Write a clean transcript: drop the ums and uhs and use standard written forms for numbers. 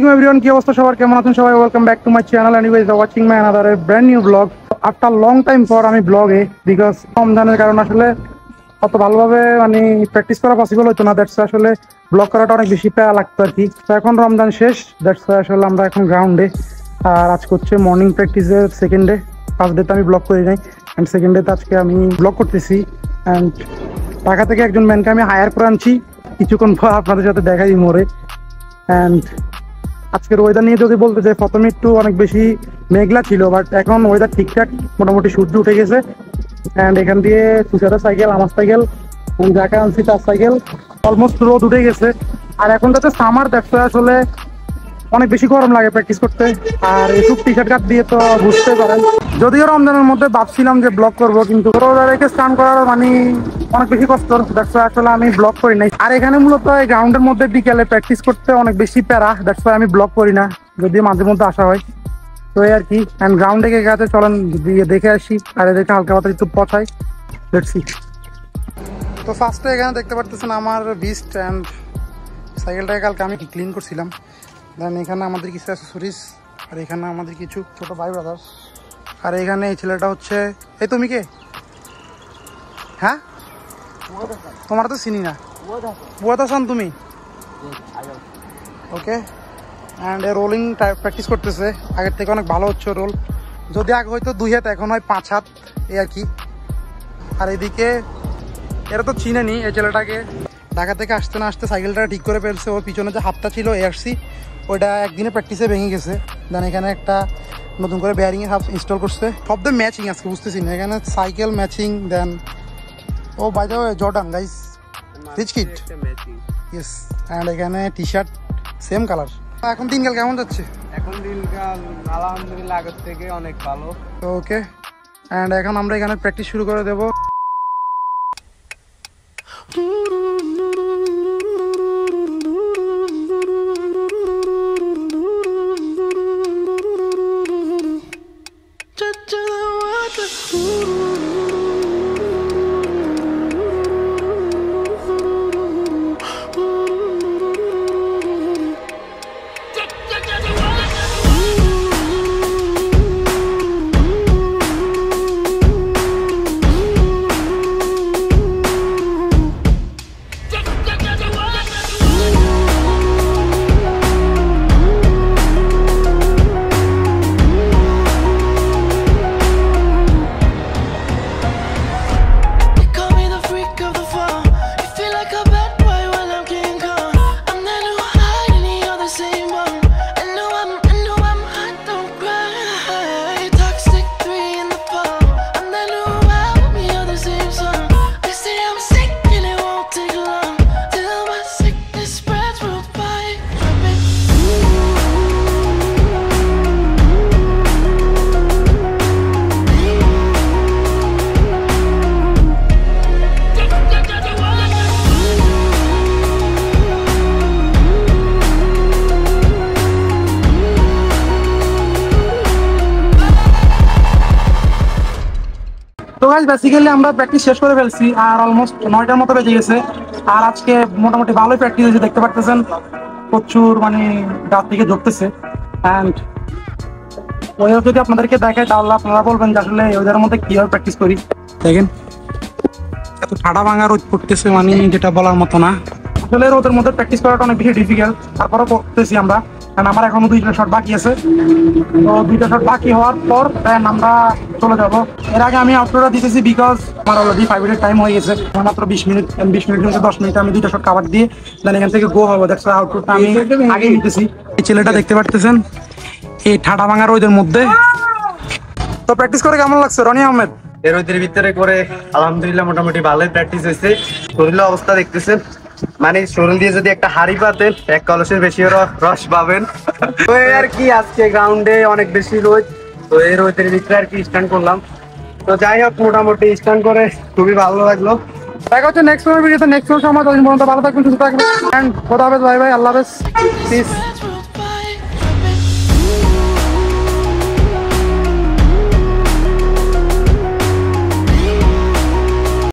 Assalamualaikum everyone, কি অবস্থা সবার, কেমন আছেন সবাই? Welcome back to my channel. Anyways watching my another brand new blog after long time পর আমি ব্লগে, বিকজ রমজানের কারণে আসলে অত ভালোভাবে মানে প্র্যাকটিস করা পসিবল হতো না। দ্যাটস আসলে ব্লগ করাটা অনেক বেশি প্যারা লাগতো আর কি। তো এখন রমজান শেষ, দ্যাটস আসলে আমরা এখন গ্রাউন্ডে। আর আজকে হচ্ছে মর্নিং প্র্যাকটিসের সেকেন্ড ডে। ফার্স্ট ডেতে আমি ব্লগ করি নাই, অ্যান্ড সেকেন্ড ডেতে আজকে আমি ব্লগ করতেছি। অ্যান্ড ঢাকা থেকে একজন ম্যানকে আমি হায়ার করে আনছি, কিছুক্ষণ পর আপনাদের সাথে দেখাই মোড়ে। অ্যান্ড আজকের ওয়েদার নিয়ে যদি বলতে চাই, প্রথমে একটু অনেক বেশি মেঘলা ছিল, বাট এখন ওয়েদার ঠিকঠাক, মোটামুটি সূর্য উঠে গেছে। অ্যান্ড এখান দিয়ে তুষারের সাইকেল, আমার সাইকেল, যাকে আনছি তার সাইকেল, অলমোস্ট রোদ উঠে গেছে। আর এখন যাতে সামার, দেখতে আসলে অনেক বেশি গরম লাগে প্র্যাকটিস করতে। আর এইসব টি শার্ট কাট দিয়ে তো বুঝতে পারেন, যদিও রমজানের মধ্যে ভাবছিলাম যে ব্লগ করবো, কিন্তু রোজাকে স্নান করার মানে অনেক বেশি কষ্ট, দ্যাটস আসলে আমি ব্লগ করি নাই। আর এখানে মূলত এই গ্রাউন্ডের মধ্যে বিকেলে প্র্যাকটিস করতে অনেক বেশি প্যারা, দ্যাটস আমি ব্লগ করি না, যদিও মাঝে মধ্যে আসা হয়। তো এই আর কি। অ্যান্ড গ্রাউন্ডে কে গেছে চলেন দেখে আসি, আর এদেরকে হালকা পাতা একটু পছাই, লেটস সি। তো ফার্স্টে এখানে দেখতে পারতেছেন আমার বিস্ট, অ্যান্ড সাইকেলটাকে কালকে আমি ক্লিন করছিলাম। দেন এখানে আমাদের কিছু অ্যাক্সেসরিজ, আর এখানে আমাদের কিছু ছোট ভাই ব্রাদার। আর এখানে এই ছেলেটা হচ্ছে, এই তুমি কে? হ্যাঁ, তোমার তো চিনি না। বুয়াত হাসান তুমি? ওকে। অ্যান্ড এ রোলিং প্র্যাকটিস করতেছে, আগের থেকে অনেক ভালো হচ্ছে রোল। যদি আগে হয়তো 2 হাত, এখন হয় 5 হাত, এই আর কি। আর এদিকে এরা তো চিনেনি এই ছেলেটাকে, ঢাকা থেকে আসতে না আসতে সাইকেলটা ঠিক করে ফেলছে। ওর পিছনে যে হাতটা ছিল এআরসি, ওইটা একদিনে প্র্যাকটিসে ভেঙে গেছে। দেন এখানে একটা নতুন করে বেয়ারিং এর হাফ ইনস্টল করছে। সব দিয়ে ম্যাচিং আজকে বুঝতেছি না, এখানে cycle matching. Then oh by the way Jordan guys, rich kid, yes. And এখানে টি শার্ট সেম কালার। এখন দিনকাল কেমন যাচ্ছে? এখন দিনকাল আলহামদুলিল্লাহ আগের থেকে অনেক ভালো। ওকে। অ্যান্ড এখন আমরা এখানে প্র্যাকটিস শুরু করে দেবো। তো গাইস বেসিক্যালি আমরা প্র্যাকটিস শেষ করে ফেলছি, আর অলমোস্ট 9টার মতো বেজে গেছে। আর আজকে মোটামুটি ভালোই প্র্যাকটিস হয়েছে, দেখতে পারতেছেন প্রচুর মানে রাত থেকে ঝরতেছে। অ্যান্ড ওয়েদার যদি আপনাদেরকে দেখায় তাহলে আপনারা বলবেন যে আসলে ওয়েদারের মধ্যে কীভাবে প্র্যাকটিস করি। দেখেন এত ঠাডা ভাঙা রোদ পড়তেছে, মানে যেটা বলার মতো না। আসলে রোদের মধ্যে প্র্যাকটিস করাটা অনেক বেশি ডিফিকাল্ট, তারপরেও করতেছি আমরা। কারণ আমার এখনো 2টা শট বাকি আছে। তো 2টা শট বাকি হওয়ার পর দেন আমরা চলে যাব। এর আগে আমি আউটডোরটা দিতেছি, বিকজ আমার অলরেডি 5 মিনিট টাইম হয়ে গেছে, মাত্র 20 মিনিট 10 মিনিটে আমি 2টা শট কাভার দিয়ে দেন এখান থেকে গো হবো। দেখছো আউটডোরটা আমি আগেই নিতেছি। এই ছেলেটা দেখতে পারতেছেন এই ঠাডা ভাঙা রোদের মধ্যে। তো প্র্যাকটিস করে কেমন লাগছে রনি আহমেদ? এর ওদের ভিতরে করে আলহামদুলিল্লাহ মোটামুটি ভালোই প্র্যাকটিস হয়েছে। শরীরের অবস্থা দেখতেছেন, মানে শরীর দিয়ে যদি একটা হাড়ি পাতেন 1 কলসের বেশি রস পাবেন। তো আর কি, আজকে গ্রাউন্ডে অনেক বেশি রোদ, তো এই রোদের ভিতরে আর কি স্ট্যান্ড করলাম। তো যাই হোক, মোটামুটি স্ট্যান্ড করে খুবই ভালো লাগলো। দেখা হচ্ছে নেক্সট ভিডিওতে, নেক্সট সময়। ভালো থাকবেন, সুস্থ থাকবেন, এন্ড খোদা হাফেজ, বাই বাই, আল্লাহ হাফেজ, পিস।